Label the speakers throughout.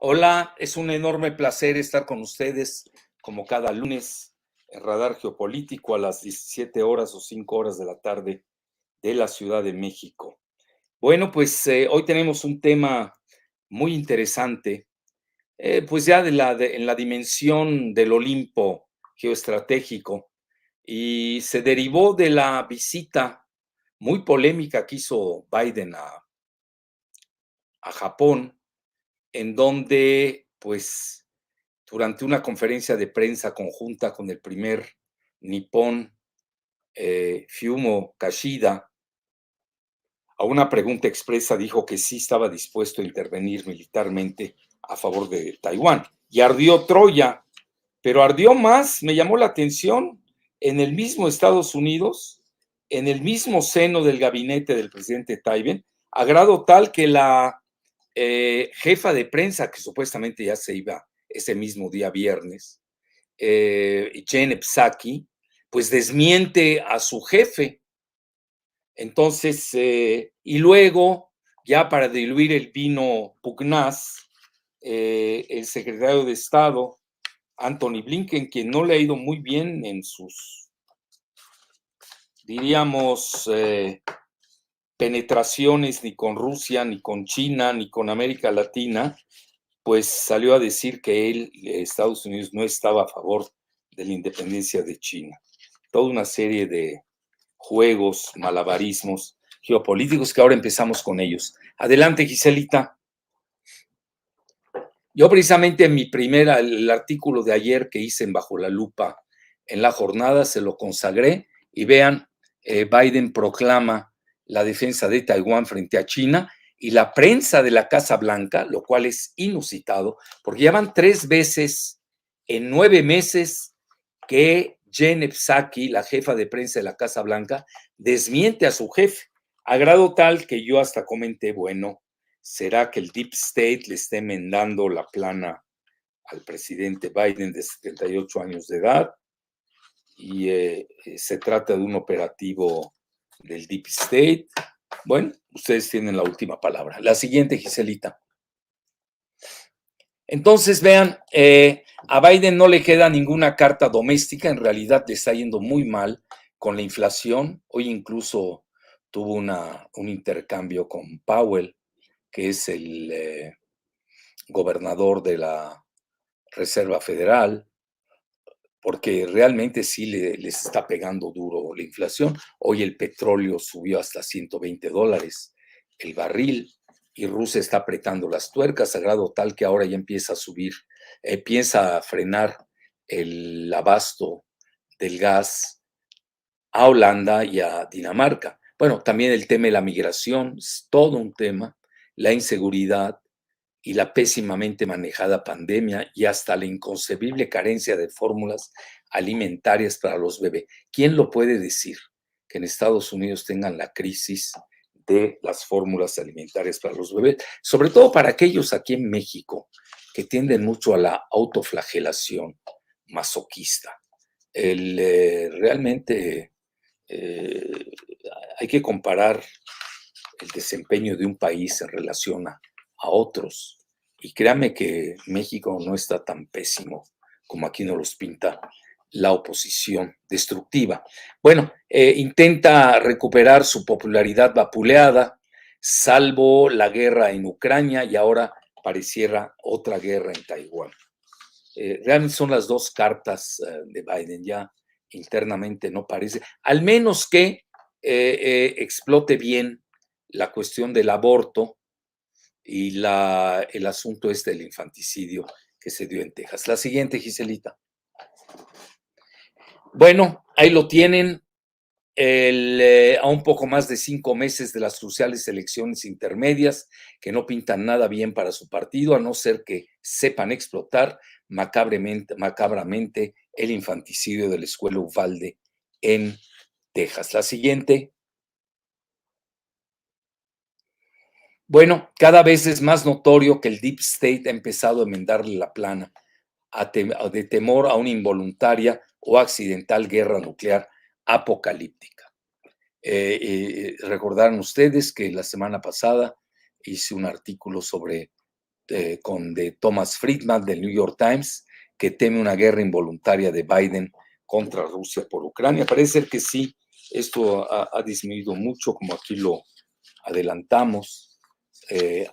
Speaker 1: Hola, es un enorme placer estar con ustedes como cada lunes en Radar Geopolítico a las 17 horas o 5 horas de la tarde de la Ciudad de México. Bueno, pues hoy tenemos un tema muy interesante, pues ya en la dimensión del Olimpo geoestratégico, y se derivó de la visita muy polémica que hizo Biden a Japón, en donde pues durante una conferencia de prensa conjunta con el primer nipón, Fumio Kishida, a una pregunta expresa dijo que sí estaba dispuesto a intervenir militarmente a favor de Taiwán. Y ardió Troya, pero ardió más, me llamó la atención, en el mismo Estados Unidos, en el mismo seno del gabinete del presidente Biden, a grado tal que la jefa de prensa, que supuestamente ya se iba ese mismo día viernes, Jen Psaki, pues desmiente a su jefe. Entonces, y luego, ya para diluir el vino pugnaz, el secretario de Estado, Anthony Blinken, quien no le ha ido muy bien en sus, diríamos, penetraciones ni con Rusia, ni con China, ni con América Latina, pues salió a decir que él, Estados Unidos, no estaba a favor de la independencia de China. Toda una serie de juegos, malabarismos geopolíticos que ahora empezamos con ellos. Adelante, Giselita. Yo precisamente en el artículo de ayer que hice en Bajo la Lupa en la jornada, se lo consagré y vean, Biden proclama la defensa de Taiwán frente a China y la prensa de la Casa Blanca, lo cual es inusitado, porque ya van 3 veces en 9 meses que Jen Psaki, la jefa de prensa de la Casa Blanca, desmiente a su jefe, a grado tal que yo hasta comenté, bueno, ¿será que el Deep State le está enmendando la plana al presidente Biden de 78 años de edad? Y se trata de un operativo del Deep State. Bueno, ustedes tienen la última palabra. La siguiente, Giselita. Entonces, vean, a Biden no le queda ninguna carta doméstica, en realidad le está yendo muy mal con la inflación. Hoy incluso tuvo un intercambio con Powell, que es el gobernador de la Reserva Federal, porque realmente sí les está pegando duro la inflación. Hoy el petróleo subió hasta $120 el barril y Rusia está apretando las tuercas a grado tal que ahora ya empieza a subir, piensa a frenar el abasto del gas a Holanda y a Dinamarca. Bueno, también el tema de la migración es todo un tema, la inseguridad y la pésimamente manejada pandemia y hasta la inconcebible carencia de fórmulas alimentarias para los bebés. ¿Quién lo puede decir? Que en Estados Unidos tengan la crisis de las fórmulas alimentarias para los bebés, sobre todo para aquellos aquí en México que tienden mucho a la autoflagelación masoquista. Realmente hay que comparar el desempeño de un país en relación a otros. Y créame que México no está tan pésimo como aquí nos los pinta la oposición destructiva. Bueno, intenta recuperar su popularidad vapuleada, salvo la guerra en Ucrania y ahora pareciera otra guerra en Taiwán. Realmente son las dos cartas de Biden, ya internamente no parece, al menos que explote bien la cuestión del aborto y el asunto del infanticidio que se dio en Texas. La siguiente, Giselita. Bueno, ahí lo tienen, a un poco más de 5 meses de las cruciales elecciones intermedias, que no pintan nada bien para su partido, a no ser que sepan explotar macabramente el infanticidio de la escuela Uvalde en Texas. La siguiente. Bueno, cada vez es más notorio que el Deep State ha empezado a enmendarle la plana de temor a una involuntaria o accidental guerra nuclear apocalíptica. Recordaron ustedes que la semana pasada hice un artículo de Thomas Friedman del New York Times, que teme una guerra involuntaria de Biden contra Rusia por Ucrania. Parece ser que sí, esto ha disminuido mucho, como aquí lo adelantamos,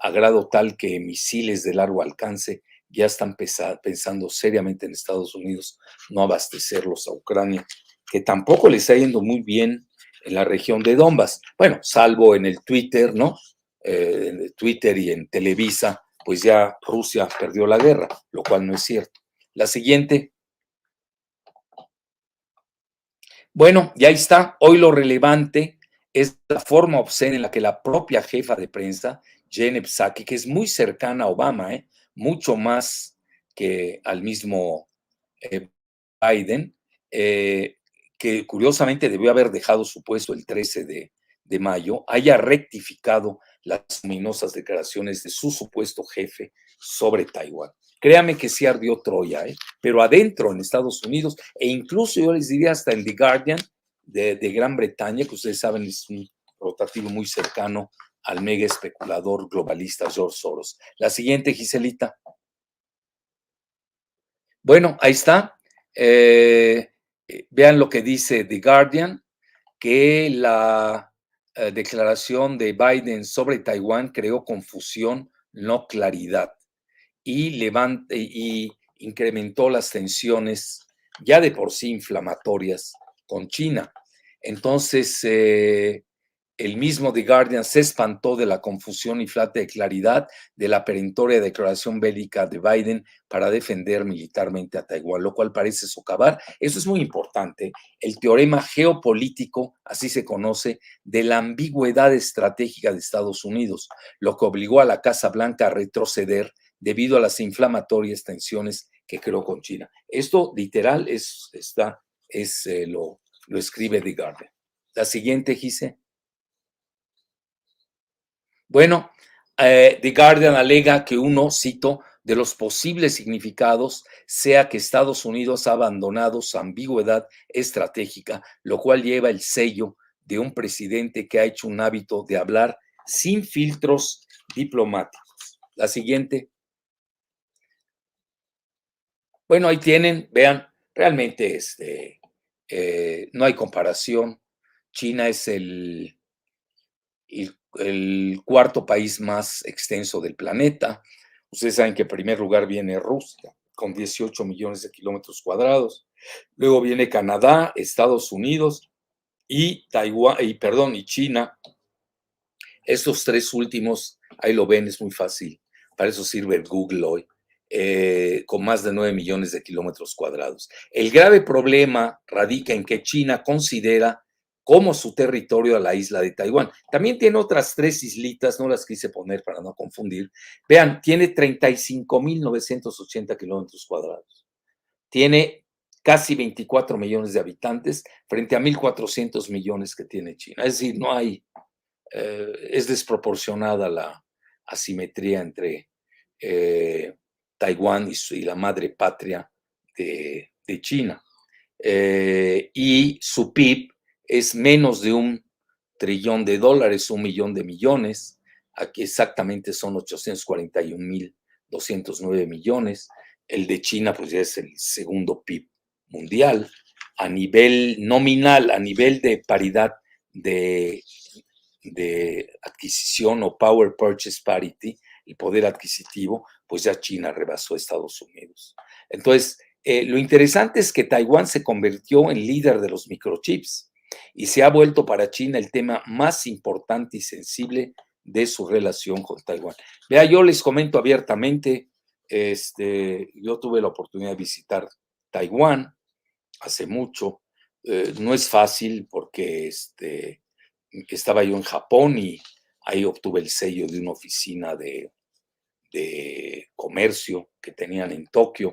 Speaker 1: a grado tal que misiles de largo alcance ya están pensando seriamente en Estados Unidos no abastecerlos a Ucrania, que tampoco le está yendo muy bien en la región de Donbass. Bueno, salvo en el Twitter, ¿no? En Twitter y en Televisa, pues ya Rusia perdió la guerra, lo cual no es cierto. La siguiente. Bueno, ya está. Hoy lo relevante es la forma obscena en la que la propia jefa de prensa, Jen Psaki, que es muy cercana a Obama, mucho más que al mismo Biden, que curiosamente debió haber dejado su puesto el 13 de mayo, haya rectificado las luminosas declaraciones de su supuesto jefe sobre Taiwán. Créame que sí ardió Troya, pero adentro en Estados Unidos, e incluso yo les diría hasta en The Guardian de Gran Bretaña, que ustedes saben es un rotativo muy cercano al mega especulador globalista George Soros. La siguiente, Giselita. Bueno, ahí está. Vean lo que dice The Guardian, que la declaración de Biden sobre Taiwán creó confusión, no claridad, y incrementó las tensiones ya de por sí inflamatorias con China. Entonces, el mismo The Guardian se espantó de la confusión y falta de claridad de la perentoria declaración bélica de Biden para defender militarmente a Taiwán, lo cual parece socavar. Eso es muy importante. El teorema geopolítico, así se conoce, de la ambigüedad estratégica de Estados Unidos, lo que obligó a la Casa Blanca a retroceder debido a las inflamatorias tensiones que creó con China. Esto literal lo escribe The Guardian. La siguiente, Gise. Bueno, The Guardian alega que uno, cito, de los posibles significados sea que Estados Unidos ha abandonado su ambigüedad estratégica, lo cual lleva el sello de un presidente que ha hecho un hábito de hablar sin filtros diplomáticos. La siguiente. Bueno, ahí tienen, vean, realmente no hay comparación. China es el cuarto país más extenso del planeta. Ustedes saben que en primer lugar viene Rusia, con 18 millones de kilómetros cuadrados. Luego viene Canadá, Estados Unidos y y China. Estos tres últimos, ahí lo ven, es muy fácil. Para eso sirve el Google hoy. Con más de 9 millones de kilómetros cuadrados. El grave problema radica en que China considera como su territorio a la isla de Taiwán. También tiene otras tres islitas, no las quise poner para no confundir. Vean, tiene 35.980 kilómetros cuadrados. Tiene casi 24 millones de habitantes frente a 1.400 millones que tiene China. Es decir, no hay, es desproporcionada la asimetría entre Taiwán y la madre patria de China. Y su PIB es menos de $1 trillón, 1.000.000 de millones. Aquí exactamente son 841.209 millones. El de China, pues ya es el segundo PIB mundial. A nivel nominal, a nivel de paridad de adquisición o Power Purchase Parity, el poder adquisitivo, pues ya China rebasó a Estados Unidos. Entonces, lo interesante es que Taiwán se convirtió en líder de los microchips y se ha vuelto para China el tema más importante y sensible de su relación con Taiwán. Vea, yo les comento abiertamente, yo tuve la oportunidad de visitar Taiwán hace mucho. No es fácil porque estaba yo en Japón y ahí obtuve el sello de una oficina de comercio que tenían en Tokio.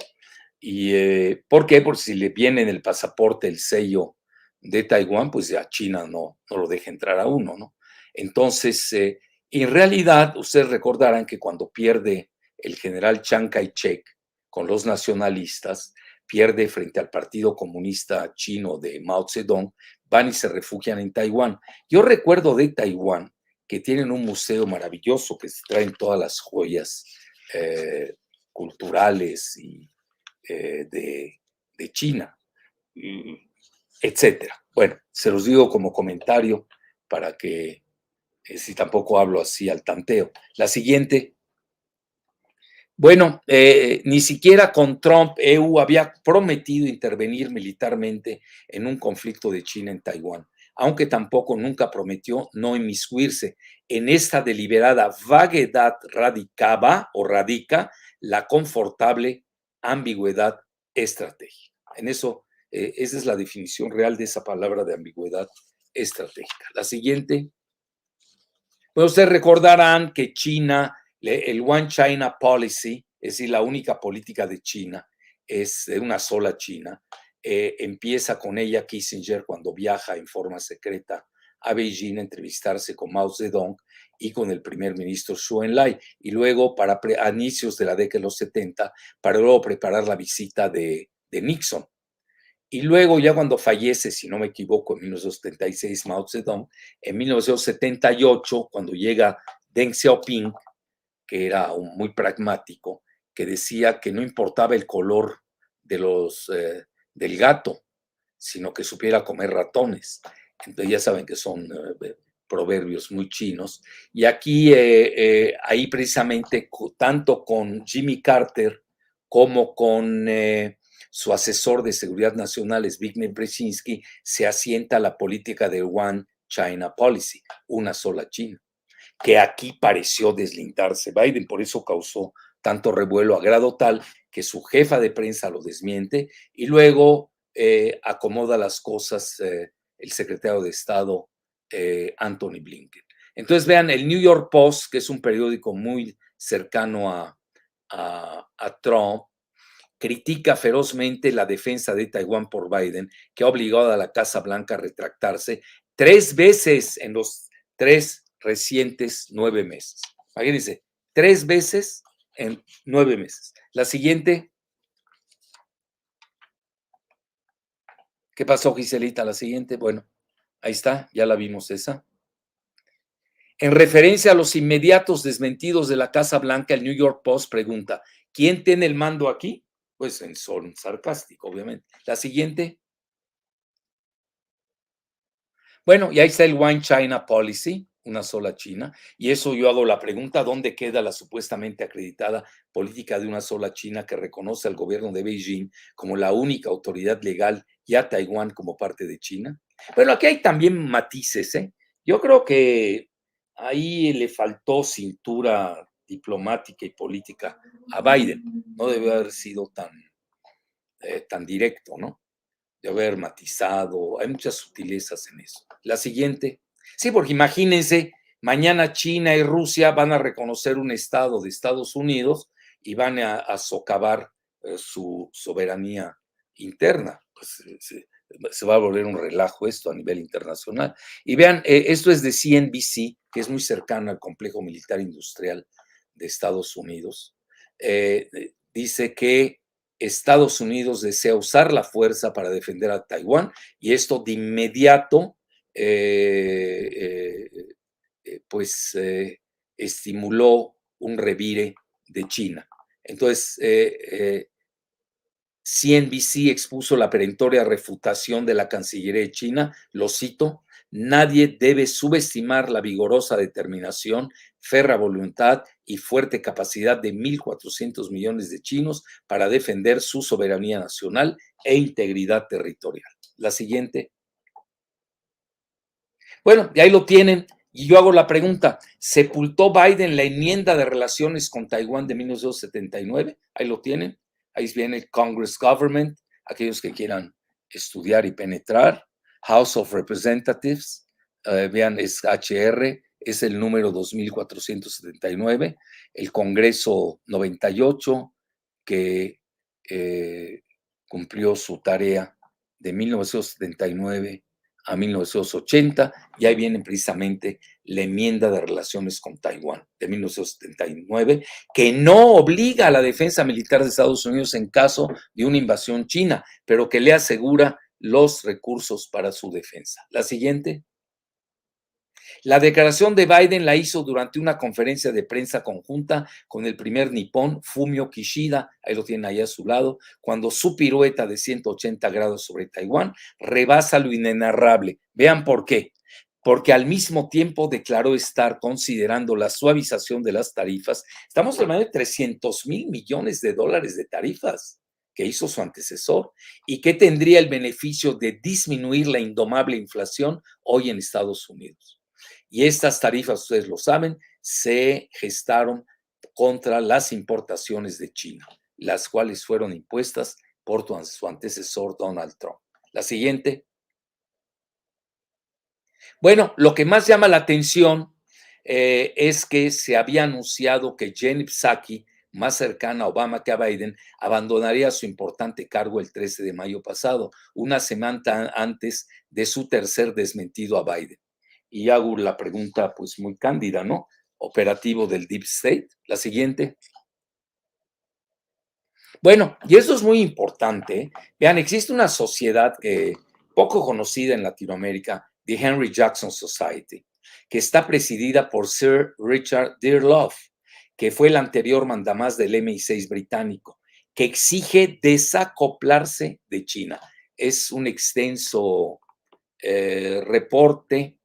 Speaker 1: ¿Y por qué? Porque si le viene en el pasaporte el sello de Taiwán, pues ya China no lo deja entrar a uno, ¿no? Entonces, en realidad, ustedes recordarán que cuando pierde el general Chiang Kai-shek con los nacionalistas, pierde frente al Partido Comunista Chino de Mao Zedong, van y se refugian en Taiwán. Yo recuerdo de Taiwán que tienen un museo maravilloso que se traen todas las joyas culturales y de China, etcétera. Bueno, se los digo como comentario para que, si tampoco hablo así al tanteo. La siguiente. Bueno, ni siquiera con Trump, EU había prometido intervenir militarmente en un conflicto de China en Taiwán, aunque tampoco nunca prometió no inmiscuirse. En esta deliberada vaguedad radicaba o radica la confortable ambigüedad estratégica. En eso, esa es la definición real de esa palabra de ambigüedad estratégica. La siguiente. Bueno, ustedes recordarán que China, el One China Policy, es decir, la única política de China, es de una sola China. Empieza con ella Kissinger cuando viaja en forma secreta a Beijing a entrevistarse con Mao Zedong y con el primer ministro Zhou Enlai, y luego a inicios de la década de los 70, para luego preparar la visita de Nixon. Y luego, ya cuando fallece, si no me equivoco, en 1976 Mao Zedong, en 1978, cuando llega Deng Xiaoping, que era muy pragmático, que decía que no importaba el color del gato, sino que supiera comer ratones. Entonces ya saben que son proverbios muy chinos. Y aquí, ahí precisamente, tanto con Jimmy Carter como con su asesor de seguridad nacional, Zbigniew Brzezinski, se asienta la política de One China Policy, una sola China, que aquí pareció deslindarse Biden, por eso causó tanto revuelo, a grado tal que su jefa de prensa lo desmiente y luego acomoda las cosas el secretario de Estado Anthony Blinken. Entonces vean, el New York Post, que es un periódico muy cercano a Trump, critica ferozmente la defensa de Taiwán por Biden, que ha obligado a la Casa Blanca a retractarse 3 veces en los 3 recientes 9 meses. Imagínense, 3 veces en 9 meses. La siguiente. ¿Qué pasó, Giselita? La siguiente. Bueno, ahí está, ya la vimos esa. En referencia a los inmediatos desmentidos de la Casa Blanca, el New York Post pregunta, ¿quién tiene el mando aquí? Pues en son sarcástico, obviamente. La siguiente. Bueno, y ahí está el One China Policy, una sola China, y eso yo hago la pregunta, ¿dónde queda la supuestamente acreditada política de una sola China que reconoce al gobierno de Beijing como la única autoridad legal y a Taiwán como parte de China? Bueno, aquí hay también matices, ¿eh? Yo creo que ahí le faltó cintura diplomática y política a Biden, no debe haber sido tan directo, ¿no? De haber matizado, hay muchas sutilezas en eso. La siguiente. Sí, porque imagínense, mañana China y Rusia van a reconocer un estado de Estados Unidos y van a socavar su soberanía interna. Pues, se va a volver un relajo esto a nivel internacional. Y vean, esto es de CNBC, que es muy cercano al complejo militar industrial de Estados Unidos. Dice que Estados Unidos desea usar la fuerza para defender a Taiwán y esto de inmediato pues estimuló un revire de China. Entonces, CNBC expuso la perentoria refutación de la Cancillería de China, lo cito, nadie debe subestimar la vigorosa determinación, férrea voluntad y fuerte capacidad de 1.400 millones de chinos para defender su soberanía nacional e integridad territorial. La siguiente. Bueno, y ahí lo tienen. Y yo hago la pregunta, ¿sepultó Biden la enmienda de relaciones con Taiwán de 1979? Ahí lo tienen. Ahí viene el Congress Government, aquellos que quieran estudiar y penetrar. House of Representatives, vean, es HR, es el número 2479. El Congreso 98, que cumplió su tarea de 1979 a 1980, y ahí viene precisamente la enmienda de relaciones con Taiwán de 1979, que no obliga a la defensa militar de Estados Unidos en caso de una invasión china, pero que le asegura los recursos para su defensa. La siguiente. La declaración de Biden la hizo durante una conferencia de prensa conjunta con el primer nipón, Fumio Kishida, ahí lo tienen ahí a su lado, cuando su pirueta de 180 grados sobre Taiwán rebasa lo inenarrable. Vean por qué. Porque al mismo tiempo declaró estar considerando la suavización de las tarifas. Estamos hablando de 300,000 millones de dólares de tarifas que hizo su antecesor y que tendría el beneficio de disminuir la indomable inflación hoy en Estados Unidos. Y estas tarifas, ustedes lo saben, se gestaron contra las importaciones de China, las cuales fueron impuestas por su antecesor Donald Trump. La siguiente. Bueno, lo que más llama la atención es que se había anunciado que Jen Psaki, más cercana a Obama que a Biden, abandonaría su importante cargo el 13 de mayo pasado, una semana antes de su tercer desmentido a Biden. Y hago la pregunta pues muy cándida, ¿no? Operativo del Deep State. La siguiente. Bueno, y eso es muy importante. ¿Eh? Vean, existe una sociedad poco conocida en Latinoamérica, The Henry Jackson Society, que está presidida por Sir Richard Dearlove, que fue el anterior mandamás del MI6 británico, que exige desacoplarse de China. Es un extenso reporte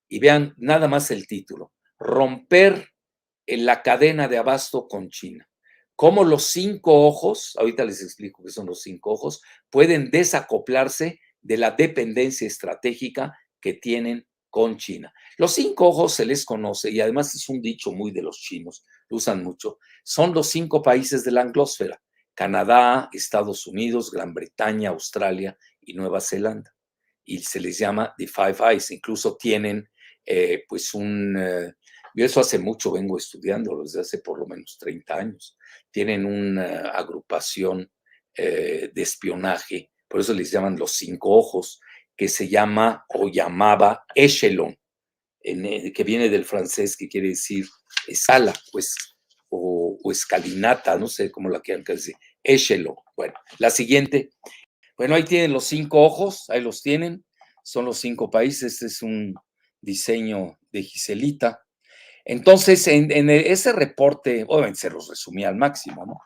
Speaker 1: y vean nada más el título, romper en la cadena de abasto con China. Cómo los 5 ojos, ahorita les explico qué son los 5 ojos, pueden desacoplarse de la dependencia estratégica que tienen con China. Los 5 ojos se les conoce, y además es un dicho muy de los chinos, lo usan mucho, son los 5 países de la anglosfera, Canadá, Estados Unidos, Gran Bretaña, Australia y Nueva Zelanda. Y se les llama The Five Eyes, incluso tienen pues yo eso hace mucho vengo estudiando, desde hace por lo menos 30 años. Tienen una agrupación de espionaje, por eso les llaman los 5 ojos, que se llama o llamaba Echelon, que viene del francés, que quiere decir sala, pues, o escalinata, no sé cómo la quieran decir, Echelon. Bueno, la siguiente. Bueno, ahí tienen los 5 ojos, ahí los tienen, son los 5 países, este es un diseño de Giselita. Entonces, en ese reporte, obviamente se los resumía al máximo, ¿no?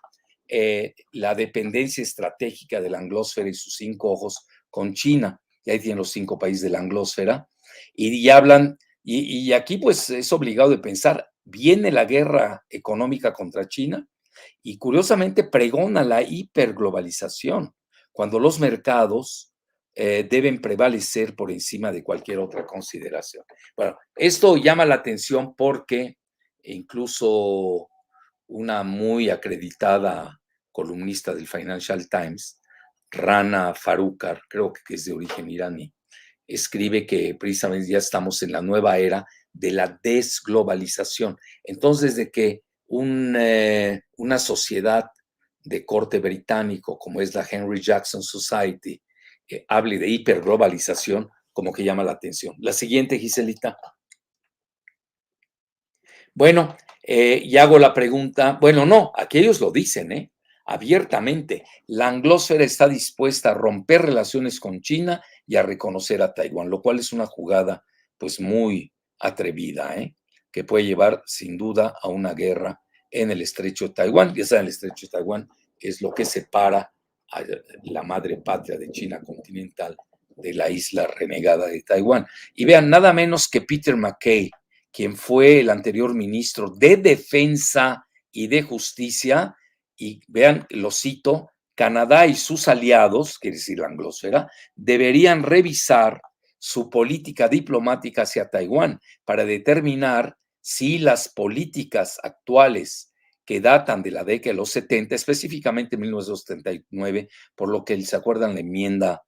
Speaker 1: La dependencia estratégica de la anglósfera y sus 5 ojos con China, y ahí tienen los 5 países de la anglósfera, y hablan, y aquí pues es obligado de pensar, viene la guerra económica contra China, y curiosamente pregona la hiperglobalización, cuando los mercados deben prevalecer por encima de cualquier otra consideración. Bueno, esto llama la atención porque incluso una muy acreditada columnista del Financial Times, Rana Farooqar, creo que es de origen iraní, escribe que precisamente ya estamos en la nueva era de la desglobalización. Entonces, de que una sociedad de corte británico, como es la Henry Jackson Society, hable de hiperglobalización, como que llama la atención. La siguiente, Giselita. Bueno, y hago la pregunta, bueno, no, aquí ellos lo dicen, abiertamente. La anglósfera está dispuesta a romper relaciones con China y a reconocer a Taiwán, lo cual es una jugada pues muy atrevida, que puede llevar sin duda a una guerra en el estrecho de Taiwán. Ya saben, el estrecho de Taiwán es lo que separa a la madre patria de China continental de la isla renegada de Taiwán. Y vean, nada menos que Peter MacKay, quien fue el anterior ministro de Defensa y de Justicia, y vean, lo cito, Canadá y sus aliados, quiere decir la anglosfera, deberían revisar su política diplomática hacia Taiwán para determinar si las políticas actuales que datan de la década de los 70, específicamente 1979, por lo que se acuerdan la enmienda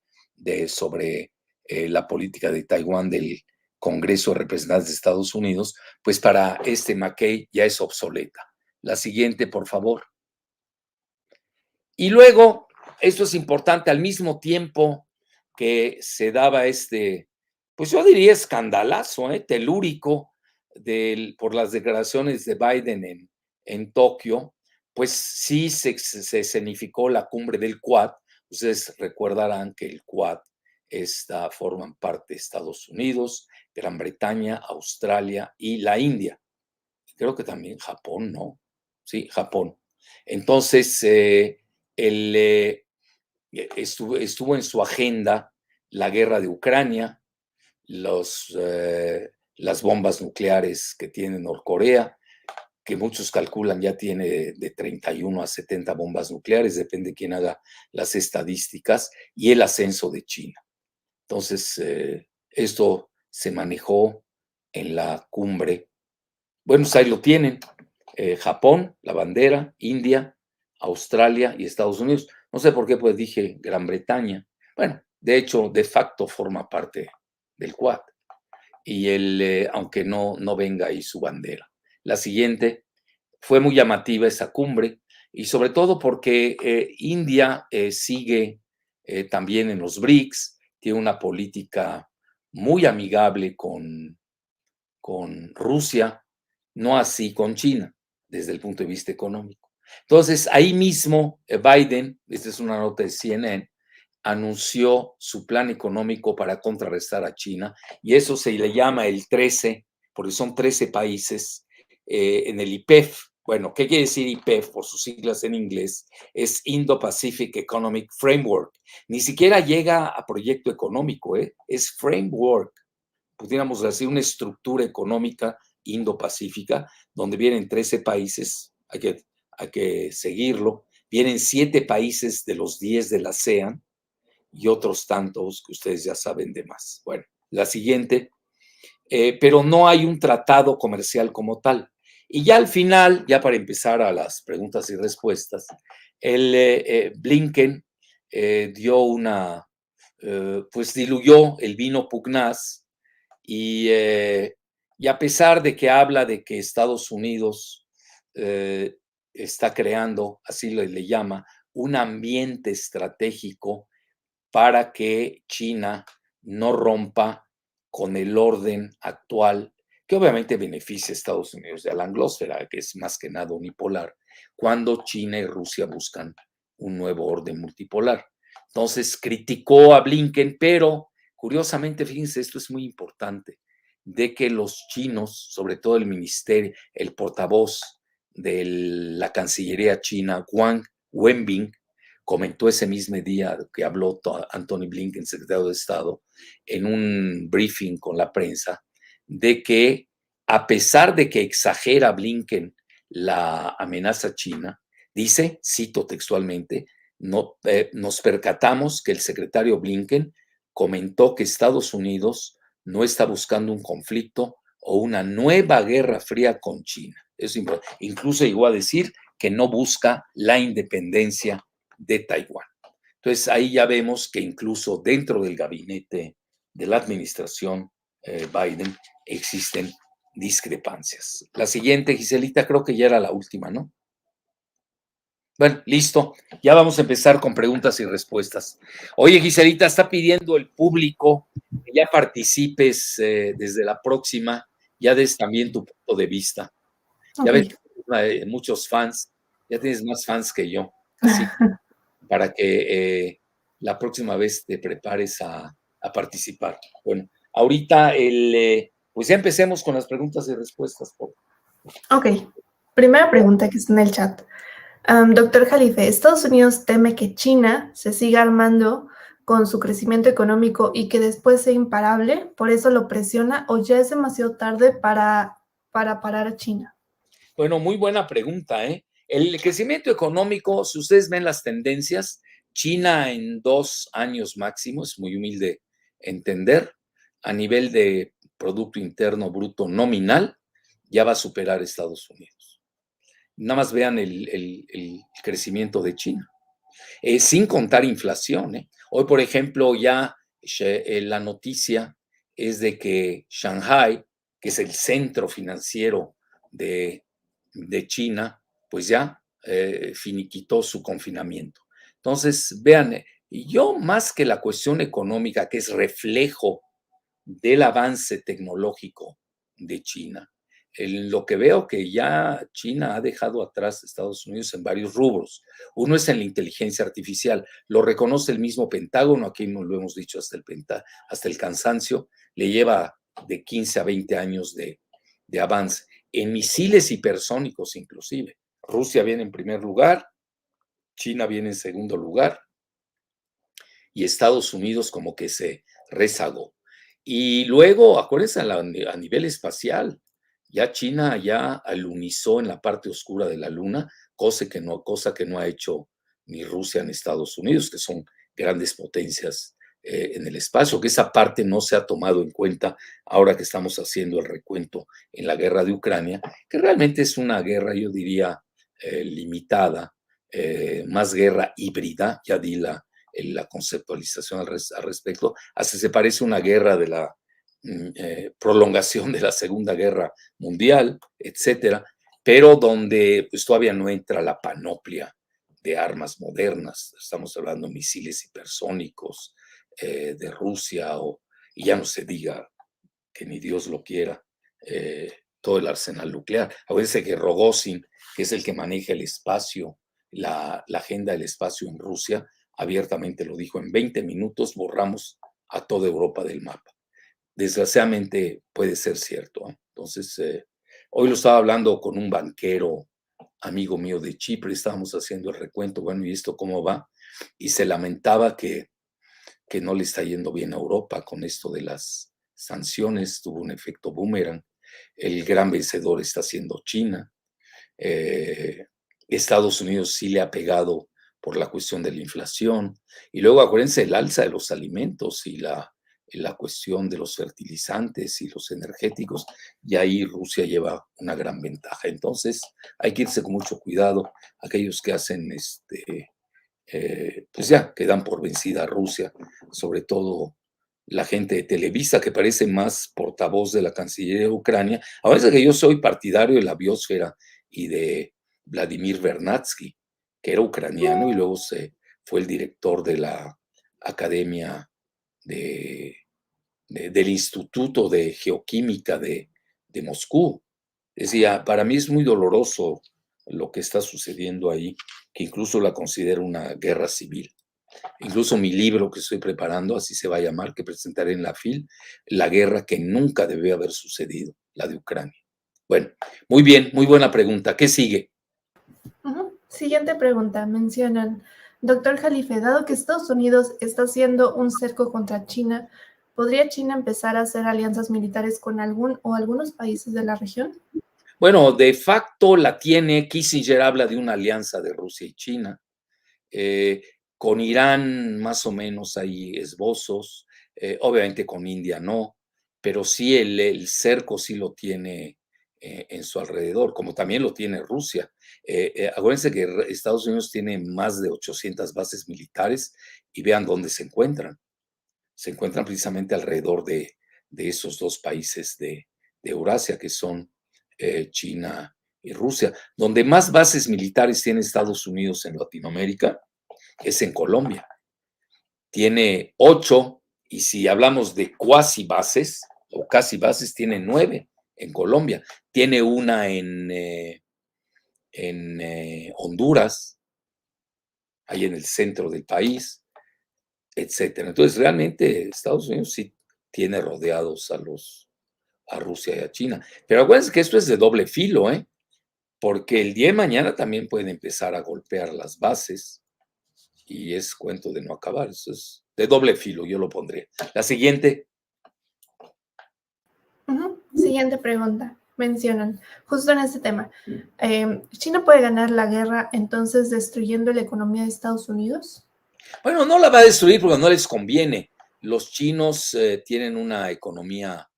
Speaker 1: sobre la política de Taiwán del Congreso de Representantes de Estados Unidos, pues para MacKay ya es obsoleta. La siguiente, por favor. Y luego, esto es importante, al mismo tiempo que se daba este Pues yo diría escandalazo, telúrico por las declaraciones de Biden en Tokio, pues sí se escenificó la cumbre del Quad. Ustedes recordarán que el Quad forman parte de Estados Unidos, Gran Bretaña, Australia y la India. Creo que también Japón, ¿no? Sí, Japón. Entonces, estuvo en su agenda la guerra de Ucrania, las bombas nucleares que tiene Norcorea, que muchos calculan ya tiene de 31 a 70 bombas nucleares, depende de quién haga las estadísticas, y el ascenso de China. Entonces, esto se manejó en la cumbre. Bueno, pues ahí lo tienen. Japón, la bandera, India, Australia y Estados Unidos. No sé por qué, pues dije Gran Bretaña. Bueno, de hecho, de facto forma parte del Quad y aunque no venga ahí su bandera. La siguiente, fue muy llamativa esa cumbre y sobre todo porque India sigue también en los BRICS, tiene una política muy amigable con Rusia, no así con China, desde el punto de vista económico. Entonces, ahí mismo Biden, esta es una nota de CNN, anunció su plan económico para contrarrestar a China, y eso se le llama el 13, porque son 13 países en el IPEF. Bueno, ¿qué quiere decir IPEF? Por sus siglas en inglés, es Indo-Pacific Economic Framework. Ni siquiera llega a proyecto económico, es framework, pudiéramos decir una estructura económica Indo-Pacífica, donde vienen 13 países, hay que seguirlo, vienen 7 países de los 10 de la ASEAN, y otros tantos que ustedes ya saben de más. Bueno, la siguiente, pero no hay un tratado comercial como tal. Y ya al final, ya para empezar a las preguntas y respuestas, el Blinken dio pues diluyó el vino pugnaz y a pesar de que habla de que Estados Unidos eh, está creando, así le llama, un ambiente estratégico para que China no rompa con el orden actual, que obviamente beneficia a Estados Unidos de la anglósfera, que es más que nada unipolar, cuando China y Rusia buscan un nuevo orden multipolar. Entonces criticó a Blinken, pero curiosamente, fíjense, esto es muy importante, de que los chinos, sobre todo el ministerio, el portavoz de la Cancillería china, Wang Wenbin, comentó ese mismo día que habló Anthony Blinken, secretario de Estado, en un briefing con la prensa, de que a pesar de que exagera Blinken la amenaza china, dice, cito textualmente, no, nos percatamos que el secretario Blinken comentó que Estados Unidos no está buscando un conflicto o una nueva guerra fría con China. Eso incluso llegó a decir que no busca la independencia de Taiwán. Entonces ahí ya vemos que incluso dentro del gabinete de la administración Biden existen discrepancias. La siguiente, Giselita, creo que ya era la última, ¿no? Bueno, listo. Ya vamos a empezar con preguntas y respuestas. Oye, Giselita, está pidiendo el público que ya participes desde la próxima, ya des también tu punto de vista. Ya ves,
Speaker 2: Ok.
Speaker 1: muchos fans, ya tienes más fans que yo. Así para que la próxima vez te prepares a participar. Bueno, ahorita pues ya empecemos con las preguntas y respuestas.
Speaker 2: Ok. Primera pregunta que está en el chat. Doctor Jalife, ¿Estados Unidos teme que China se siga armando con su crecimiento económico y que después sea imparable? ¿Por eso lo presiona o ya es demasiado tarde para parar a China?
Speaker 1: Bueno, muy buena pregunta, ¿eh? El crecimiento económico, si ustedes ven las tendencias, China en 2 años máximo, es muy humilde entender, a nivel de Producto Interno Bruto nominal, ya va a superar a Estados Unidos. Nada más vean el crecimiento de China, sin contar inflación, ¿eh? Hoy, por ejemplo, ya la noticia es de que Shanghai, que es el centro financiero de, de China, pues ya finiquitó su confinamiento. Entonces, vean, yo más que la cuestión económica, que es reflejo del avance tecnológico de China. En lo que veo que ya China ha dejado atrás a Estados Unidos en varios rubros. Uno es en la inteligencia artificial. Lo reconoce el mismo Pentágono, aquí nos lo hemos dicho hasta el cansancio. Le lleva de 15 a 20 años de avance. En misiles hipersónicos inclusive. Rusia viene en primer lugar, China viene en segundo lugar y Estados Unidos como que se rezagó. Y luego, acuérdense, a nivel espacial, ya China ya alunizó en la parte oscura de la Luna, cosa que no ha hecho ni Rusia ni Estados Unidos, que son grandes potencias en el espacio, que esa parte no se ha tomado en cuenta ahora que estamos haciendo el recuento en la guerra de Ucrania, que realmente es una guerra, yo diría, limitada, más guerra híbrida, ya di la conceptualización al respecto, hasta se parece una guerra de la prolongación de la Segunda Guerra Mundial, etcétera, pero donde pues todavía no entra la panoplia de armas modernas. Estamos hablando de misiles hipersónicos de Rusia y ya no se diga que ni Dios lo quiera, todo el arsenal nuclear. Acuérdense que Rogozin, que es el que maneja el espacio, la agenda del espacio en Rusia, abiertamente lo dijo, en 20 minutos borramos a toda Europa del mapa. Desgraciadamente puede ser cierto. Entonces, hoy lo estaba hablando con un banquero amigo mío de Chipre, estábamos haciendo el recuento, bueno, ¿y esto cómo va? Y se lamentaba que no le está yendo bien a Europa con esto de las sanciones, tuvo un efecto boomerang. El gran vencedor está siendo China. Estados Unidos sí le ha pegado por la cuestión de la inflación. Y luego acuérdense el alza de los alimentos y la cuestión de los fertilizantes y los energéticos, y ahí Rusia lleva una gran ventaja. Entonces hay que irse con mucho cuidado. Aquellos que hacen pues ya quedan por vencida a Rusia, sobre todo la gente de Televisa, que parece más portavoz de la Cancillería de Ucrania. A veces que yo soy partidario de la biosfera y de Vladimir Vernadsky, que era ucraniano y luego fue el director de la Academia del Instituto de Geoquímica de Moscú. Decía, para mí es muy doloroso lo que está sucediendo ahí, que incluso la considero una guerra civil. Incluso mi libro que estoy preparando, así se va a llamar, que presentaré en la FIL, la guerra que nunca debió haber sucedido, la de Ucrania. Bueno, muy bien, muy buena pregunta. ¿Qué sigue?
Speaker 2: Siguiente pregunta. Mencionan, doctor Jalife, dado que Estados Unidos está haciendo un cerco contra China, ¿podría China empezar a hacer alianzas militares con algún o algunos países de la región?
Speaker 1: Bueno, de facto la tiene. Kissinger habla de una alianza de Rusia y China. Con Irán más o menos hay esbozos, obviamente con India no, pero sí el cerco sí lo tiene en su alrededor, como también lo tiene Rusia. Acuérdense que Estados Unidos tiene más de 800 bases militares y vean dónde se encuentran. Se encuentran precisamente alrededor de esos dos países de Eurasia, que son China y Rusia. Donde más bases militares tiene Estados Unidos en Latinoamérica es en Colombia. Tiene 8, y si hablamos de cuasi bases o casi bases, tiene 9 en Colombia. Tiene una en Honduras, ahí en el centro del país, etcétera. Entonces, realmente Estados Unidos sí tiene rodeados a Rusia y a China. Pero acuérdense que esto es de doble filo, porque el día de mañana también pueden empezar a golpear las bases y es cuento de no acabar. Eso es de doble filo, yo lo pondré. La siguiente.
Speaker 2: Siguiente pregunta. Mencionan, justo en este tema, ¿China puede ganar la guerra entonces destruyendo la economía de Estados Unidos?
Speaker 1: Bueno, no la va a destruir porque no les conviene. Los chinos tienen una economía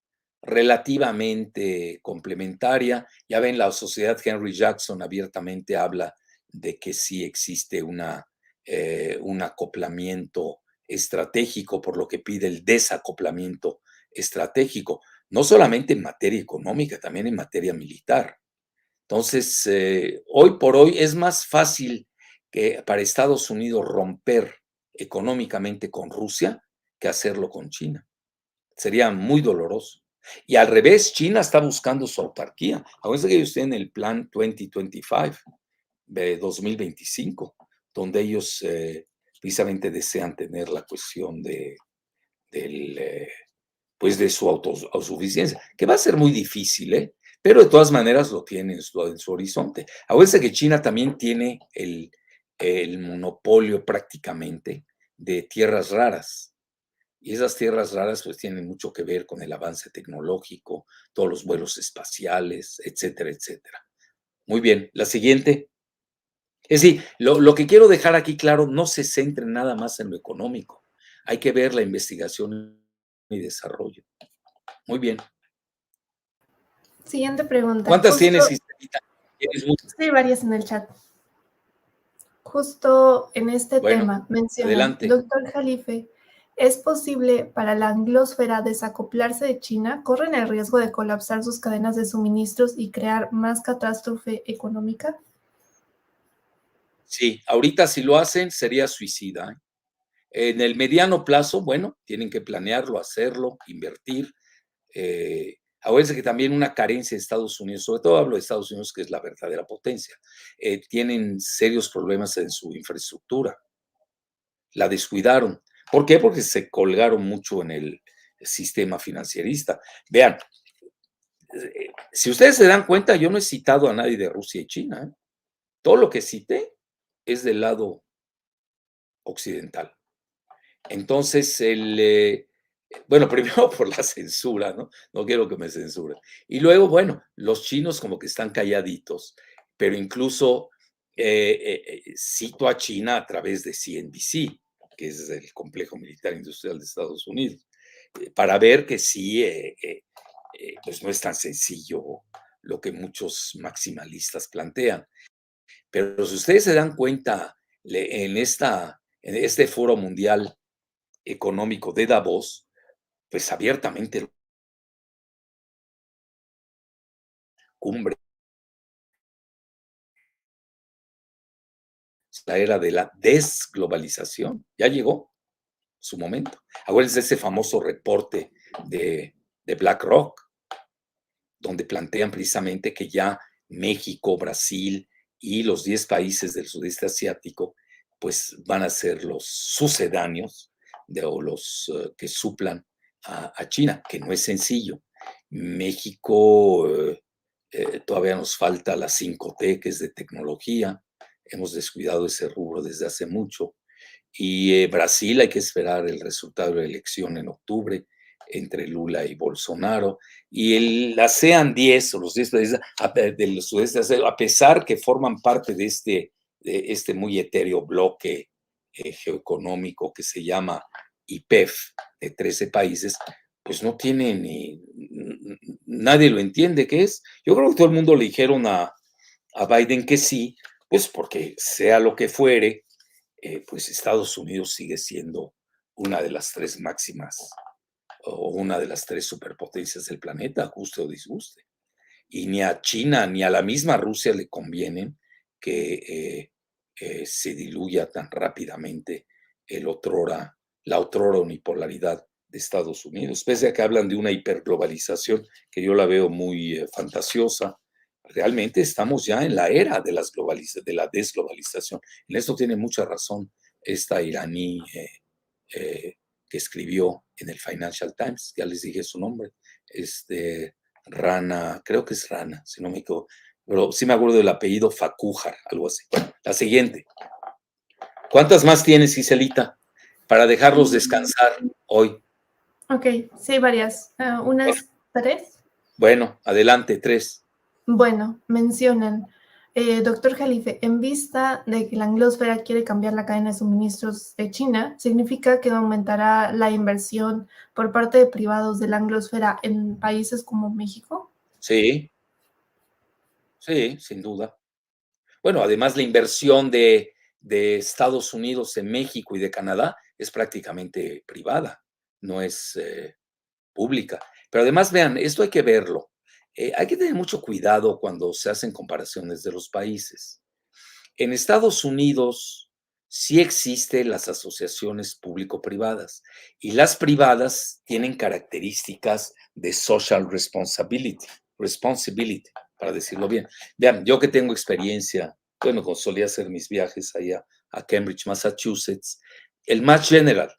Speaker 1: relativamente complementaria. Ya ven, la sociedad Henry Jackson abiertamente habla de que sí existe un acoplamiento estratégico, por lo que pide el desacoplamiento estratégico, no solamente en materia económica, también en materia militar. Entonces, hoy por hoy es más fácil que para Estados Unidos romper económicamente con Rusia que hacerlo con China. Sería muy doloroso. Y al revés, China está buscando su autarquía. Acuérdense que ellos tienen el plan 2025, de 2025, donde ellos precisamente desean tener la cuestión del, pues de su autosuficiencia, que va a ser muy difícil, ¿eh? Pero de todas maneras lo tiene en su horizonte. Acuérdense que China también tiene el monopolio prácticamente de tierras raras. Y esas tierras raras pues tienen mucho que ver con el avance tecnológico, todos los vuelos espaciales, etcétera, etcétera. Muy bien, la siguiente. Es decir, lo que quiero dejar aquí claro, no se centre nada más en lo económico. Hay que ver la investigación y desarrollo. Muy bien.
Speaker 2: Siguiente pregunta.
Speaker 1: ¿Cuántas tienes, Isabelita? ¿Tienes muchas?
Speaker 2: Sí, varias en el chat. Justo en este
Speaker 1: Bueno,
Speaker 2: tema mencionan,
Speaker 1: adelante.
Speaker 2: doctor Jalife, ¿es posible para la anglosfera desacoplarse de China? ¿Corren el riesgo de colapsar sus cadenas de suministros y crear más catástrofe económica?
Speaker 1: Sí, ahorita si lo hacen sería suicida, ¿eh? En el mediano plazo, bueno, tienen que planearlo, hacerlo, invertir. Acuérdense que también una carencia de Estados Unidos, sobre todo hablo de Estados Unidos, que es la verdadera potencia, tienen serios problemas en su infraestructura. La descuidaron. ¿Por qué? Porque se colgaron mucho en el sistema financierista. Vean, si ustedes se dan cuenta, yo no he citado a nadie de Rusia y China, ¿eh? Todo lo que cité es del lado occidental. Entonces, bueno, primero por la censura, ¿no? No quiero que me censuren. Y luego, bueno, los chinos como que están calladitos, pero incluso cito a China a través de CNBC, que es el complejo militar industrial de Estados Unidos, para ver que sí, pues no es tan sencillo lo que muchos maximalistas plantean. Pero si ustedes se dan cuenta en este foro mundial económico de Davos, pues abiertamente cumbre, la era de la desglobalización, ya llegó su momento. Acuérdense de ese famoso reporte de BlackRock, donde plantean precisamente que ya México, Brasil y los 10 países del sudeste asiático, pues van a ser los sucedáneos o los que suplan a China, que no es sencillo. México todavía nos falta la 5T, que es de tecnología. Hemos descuidado ese rubro desde hace mucho. Y Brasil, hay que esperar el resultado de la elección en octubre entre Lula y Bolsonaro. Y el ASEAN 10 o los 10 países del sudeste asiático, a pesar que forman parte de este muy etéreo bloque geoeconómico que se llama IPEF, de 13 países, pues no tiene nadie lo entiende qué es. Yo creo que todo el mundo le dijeron a Biden que sí, pues porque sea lo que fuere, pues Estados Unidos sigue siendo una de las tres máximas o una de las tres superpotencias del planeta, guste o disguste. Y ni a China ni a la misma Rusia le convienen que se diluya tan rápidamente la otrora unipolaridad de Estados Unidos, pese a que hablan de una hiperglobalización que yo la veo muy fantasiosa. Realmente estamos ya en la era de de la desglobalización. En esto tiene mucha razón esta iraní que escribió en el Financial Times, ya les dije su nombre, Rana, creo que es Rana, si no me equivoco, pero sí me acuerdo del apellido Facújar, algo así. Bueno, la siguiente. ¿Cuántas más tienes, Giselita, para dejarlos descansar hoy?
Speaker 2: Ok, sí, varias. Unas tres.
Speaker 1: Bueno, adelante, tres.
Speaker 2: Bueno, mencionan, doctor Jalife, en vista de que la anglosfera quiere cambiar la cadena de suministros de China, ¿significa que aumentará la inversión por parte de privados de la anglosfera en países como México?
Speaker 1: Sí, sí, sin duda. Bueno, además la inversión de Estados Unidos en México y de Canadá es prácticamente privada, no es pública. Pero además, vean, esto hay que verlo. Hay que tener mucho cuidado cuando se hacen comparaciones de los países. En Estados Unidos sí existen las asociaciones público-privadas y las privadas tienen características de social responsibility, para decirlo bien. Vean, yo que tengo experiencia, bueno, cuando solía hacer mis viajes allá a Cambridge, Massachusetts, el Mass General,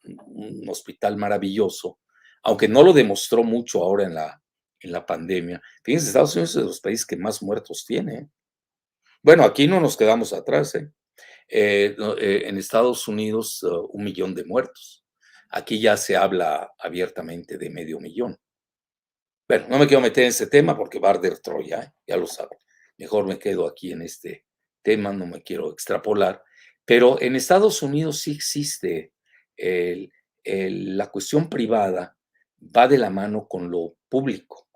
Speaker 1: un hospital maravilloso, aunque no lo demostró mucho ahora en la pandemia. Fíjense, Estados Unidos es de los países que más muertos tiene, ¿eh? Bueno, aquí no nos quedamos atrás, ¿eh? En Estados Unidos, 1 millón de muertos. Aquí ya se habla abiertamente de medio millón. Bueno, no me quiero meter en ese tema porque va a arder Troya, ¿eh? Ya lo saben. Mejor me quedo aquí en este tema, no me quiero extrapolar. Pero en Estados Unidos sí existe el- la cuestión privada, va de la mano con lo público.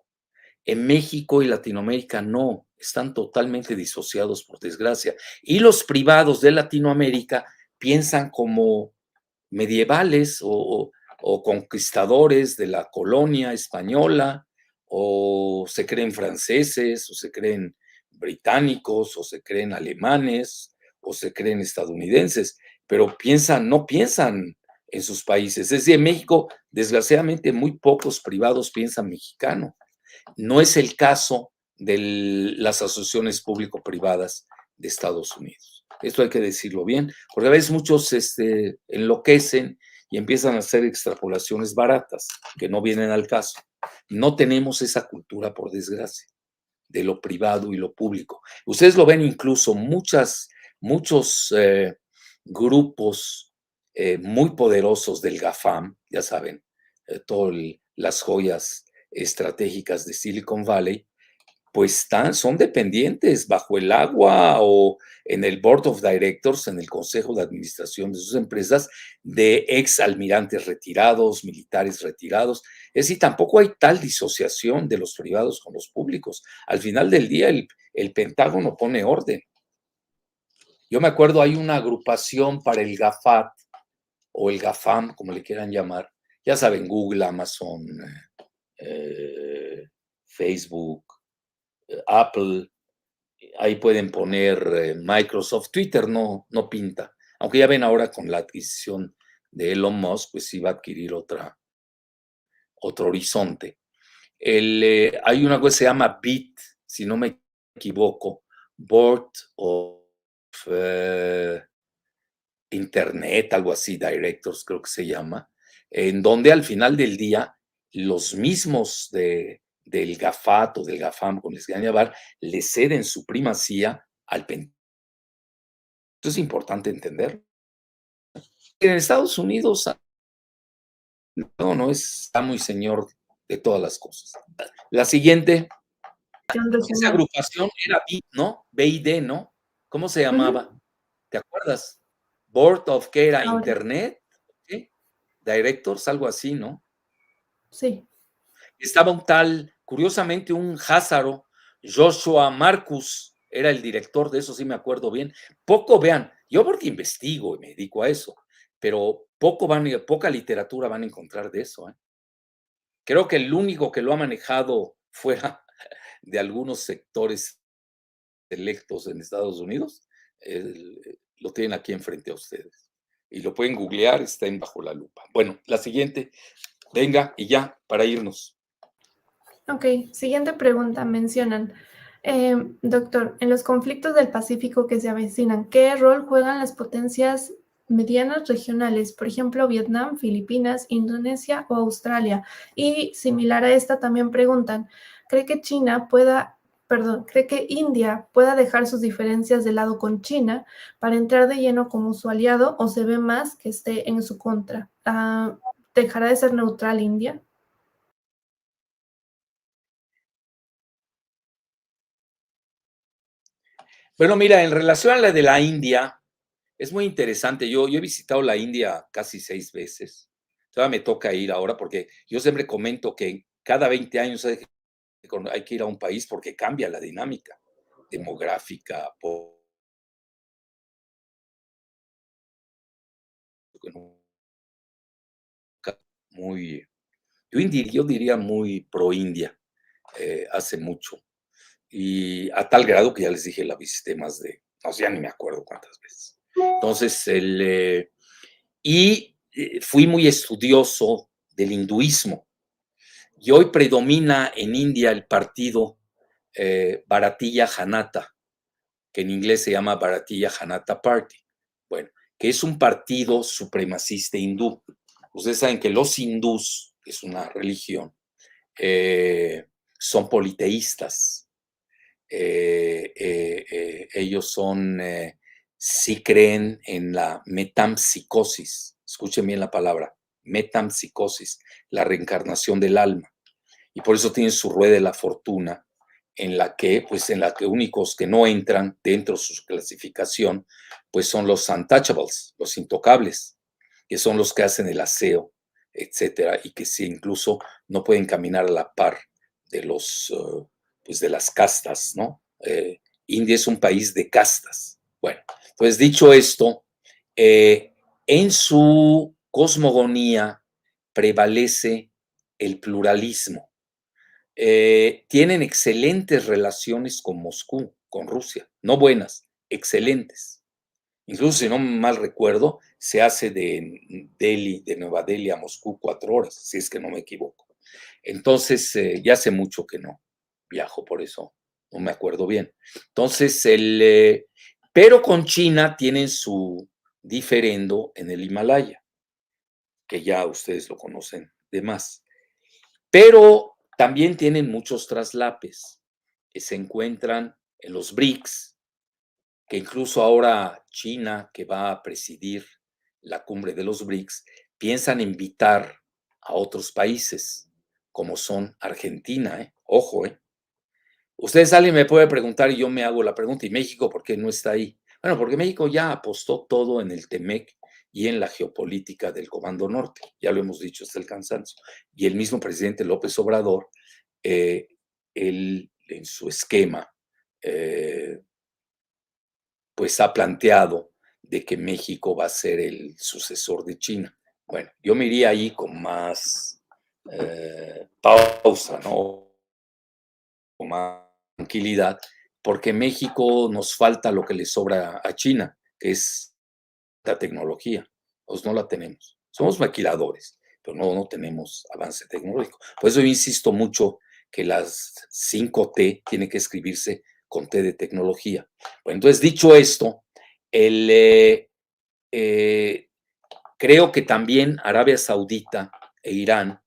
Speaker 1: En México y Latinoamérica no, están totalmente disociados, por desgracia. Y los privados de Latinoamérica piensan como medievales o conquistadores de la colonia española, o se creen franceses, o se creen británicos, o se creen alemanes, o se creen estadounidenses, pero no piensan en sus países. Es decir, en México, desgraciadamente, muy pocos privados piensan mexicano. No es el caso de las asociaciones público-privadas de Estados Unidos. Esto hay que decirlo bien, porque a veces muchos enloquecen y empiezan a hacer extrapolaciones baratas que no vienen al caso. No tenemos esa cultura, por desgracia, de lo privado y lo público. Ustedes lo ven incluso muchos grupos muy poderosos del GAFAM, ya saben, todas las joyas estratégicas de Silicon Valley, pues son dependientes bajo el agua o en el Board of Directors, en el consejo de administración de sus empresas, de ex almirantes retirados, militares retirados. Es decir, tampoco hay tal disociación de los privados con los públicos. Al final del día, el Pentágono pone orden. Yo me acuerdo, hay una agrupación para el GAFAT o el GAFAM, como le quieran llamar. Ya saben, Google, Amazon, Facebook, Apple, ahí pueden poner Microsoft, Twitter no pinta, aunque ya ven ahora con la adquisición de Elon Musk, pues sí va a adquirir otro horizonte. Hay una cosa que se llama BIT, si no me equivoco, Board of Internet, algo así, Directors creo que se llama, en donde al final del día los mismos del GAFAT o del GAFAM, como les quieran llamar, le ceden su primacía al Pentágono. Esto es importante entender. En Estados Unidos, no está muy señor de todas las cosas. La siguiente, esa
Speaker 2: Regional.
Speaker 1: agrupación era BID, ¿no? BID, ¿no? ¿Cómo se
Speaker 2: Ujú.
Speaker 1: llamaba? ¿Te acuerdas? Board of, ¿qué era?
Speaker 2: Ahora,
Speaker 1: Internet, ¿qué? Directors, algo así, ¿no?
Speaker 2: sí.
Speaker 1: Estaba un tal, curiosamente, un Házaro, Joshua Marcus, era el director de eso, sí me acuerdo bien. Poco, vean, yo porque investigo y me dedico a eso, pero poca literatura van a encontrar de eso, ¿eh? Creo que el único que lo ha manejado fuera de algunos sectores electos en Estados Unidos, lo tienen aquí enfrente a ustedes. Y lo pueden googlear, está en Bajo la Lupa. Bueno, la siguiente, venga, y ya, para irnos.
Speaker 2: Ok, siguiente pregunta. Mencionan, doctor, en los conflictos del Pacífico que se avecinan, ¿qué rol juegan las potencias medianas regionales? Por ejemplo, Vietnam, Filipinas, Indonesia o Australia. Y similar a esta también preguntan, ¿cree que cree que India pueda dejar sus diferencias de lado con China para entrar de lleno como su aliado o se ve más que esté en su contra? ¿Dejará de ser neutral India?
Speaker 1: Bueno, mira, en relación a la de la India, es muy interesante. Yo he visitado la India casi 6 veces. Todavía me toca ir ahora porque yo siempre comento que cada 20 años hay que ir a un país porque cambia la dinámica demográfica, muy, yo diría muy pro India, hace mucho. Y a tal grado que ya les dije, la visité más de, no sé, ya ni me acuerdo cuántas veces. Entonces, fui muy estudioso del hinduismo. Y hoy predomina en India el partido Bharatiya Janata, que en inglés se llama Bharatiya Janata Party. Bueno, que es un partido supremacista hindú. Ustedes saben que los hindús, que es una religión, son politeístas. Ellos sí creen en la metempsicosis. Escuchen bien la palabra, metempsicosis, la reencarnación del alma. Y por eso tienen su rueda de la fortuna, en la que únicos que no entran dentro de su clasificación, pues son los untouchables, los intocables, que son los que hacen el aseo, etcétera, y que sí incluso no pueden caminar a la par de pues de las castas, ¿no? India es un país de castas. Bueno, pues dicho esto, en su cosmogonía prevalece el pluralismo. Tienen excelentes relaciones con Moscú, con Rusia, no buenas, excelentes. Incluso, si no mal recuerdo, se hace de Nueva Delhi a Moscú 4 horas, si es que no me equivoco. Entonces, ya hace mucho que no viajo, por eso no me acuerdo bien. Entonces, pero con China tienen su diferendo en el Himalaya, que ya ustedes lo conocen de más. Pero también tienen muchos traslapes que se encuentran en los BRICS, que incluso ahora China, que va a presidir la cumbre de los BRICS, piensan invitar a otros países, como son Argentina, ojo, Ustedes, alguien me puede preguntar y yo me hago la pregunta, ¿y México por qué no está ahí? Bueno, porque México ya apostó todo en el TEMEC y en la geopolítica del Comando Norte, ya lo hemos dicho hasta el cansancio. Y el mismo presidente López Obrador, él en su esquema, pues ha planteado de que México va a ser el sucesor de China. Bueno, yo me iría ahí con más pausa, ¿no? Con más tranquilidad, porque México nos falta lo que le sobra a China, que es la tecnología. Pues no la tenemos. Somos maquiladores, pero no tenemos avance tecnológico. Por eso yo insisto mucho que las 5T tiene que escribirse con T de tecnología. Bueno, entonces, dicho esto, creo que también Arabia Saudita e Irán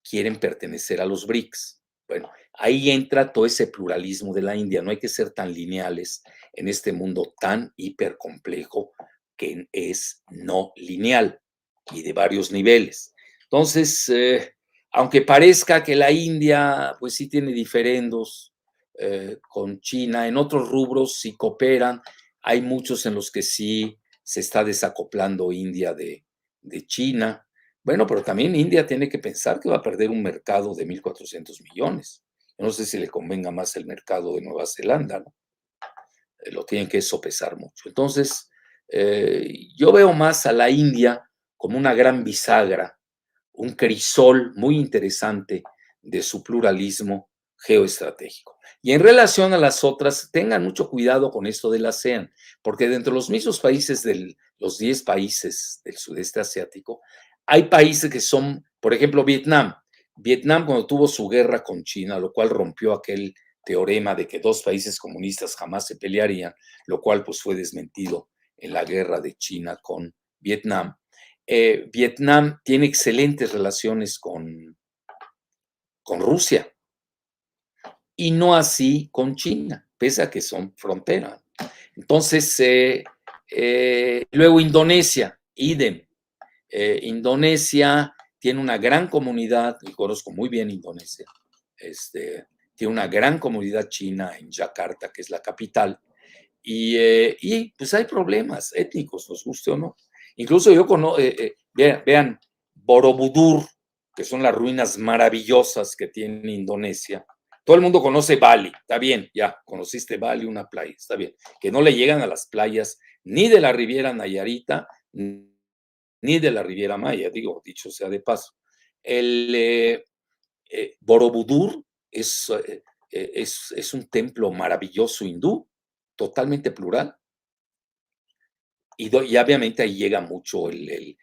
Speaker 1: quieren pertenecer a los BRICS. Bueno, ahí entra todo ese pluralismo de la India. No hay que ser tan lineales en este mundo tan hipercomplejo que es no lineal y de varios niveles. Entonces, aunque parezca que la India, pues sí tiene diferendos con China, en otros rubros sí cooperan. Hay muchos en los que sí se está desacoplando India de China. Bueno, pero también India tiene que pensar que va a perder un mercado de 1.400 millones. Yo no sé si le convenga más el mercado de Nueva Zelanda, ¿no? Lo tienen que sopesar mucho. Entonces, yo veo más a la India como una gran bisagra, un crisol muy interesante de su pluralismo geoestratégico. Y en relación a las otras, tengan mucho cuidado con esto del ASEAN, porque dentro de los mismos países, los 10 países del sudeste asiático, hay países que son, por ejemplo, Vietnam. Vietnam, cuando tuvo su guerra con China, lo cual rompió aquel teorema de que 2 países comunistas jamás se pelearían, lo cual pues fue desmentido en la guerra de China con Vietnam. Vietnam tiene excelentes relaciones con Rusia y no así con China, pese a que son frontera. Entonces, luego Indonesia, idem. Indonesia tiene una gran comunidad, y conozco muy bien Indonesia, tiene una gran comunidad china en Yakarta, que es la capital, y pues hay problemas étnicos, nos guste o no. Incluso yo conozco, vean, Borobudur, que son las ruinas maravillosas que tiene Indonesia. Todo el mundo conoce Bali, está bien, ya, conociste Bali, una playa, está bien. Que no le llegan a las playas ni de la Riviera Nayarita, ni de la Riviera Maya, dicho sea de paso. El Borobudur es un templo maravilloso hindú, totalmente plural. y obviamente ahí llega mucho el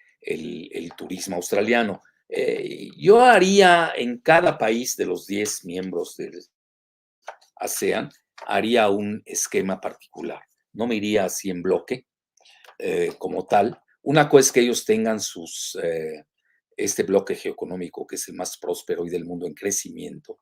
Speaker 1: turismo australiano. Yo haría en cada país de los 10 miembros del ASEAN, haría un esquema particular. No me iría así en bloque como tal. Una cosa es que ellos tengan este bloque geoeconómico, que es el más próspero y del mundo en crecimiento.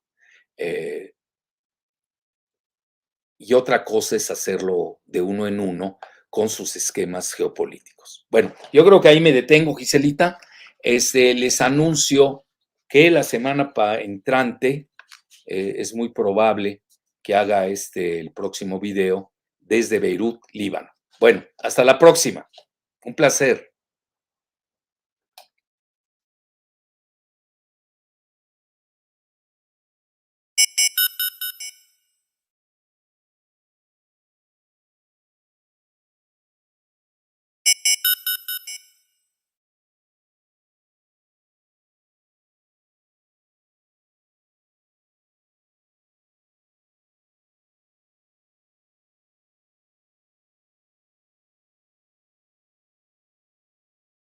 Speaker 1: Y otra cosa es hacerlo de uno en uno con sus esquemas geopolíticos. Bueno, yo creo que ahí me detengo, Giselita. Les anuncio que la semana entrante es muy probable que haga el próximo video desde Beirut, Líbano. Bueno, hasta la próxima. Un placer.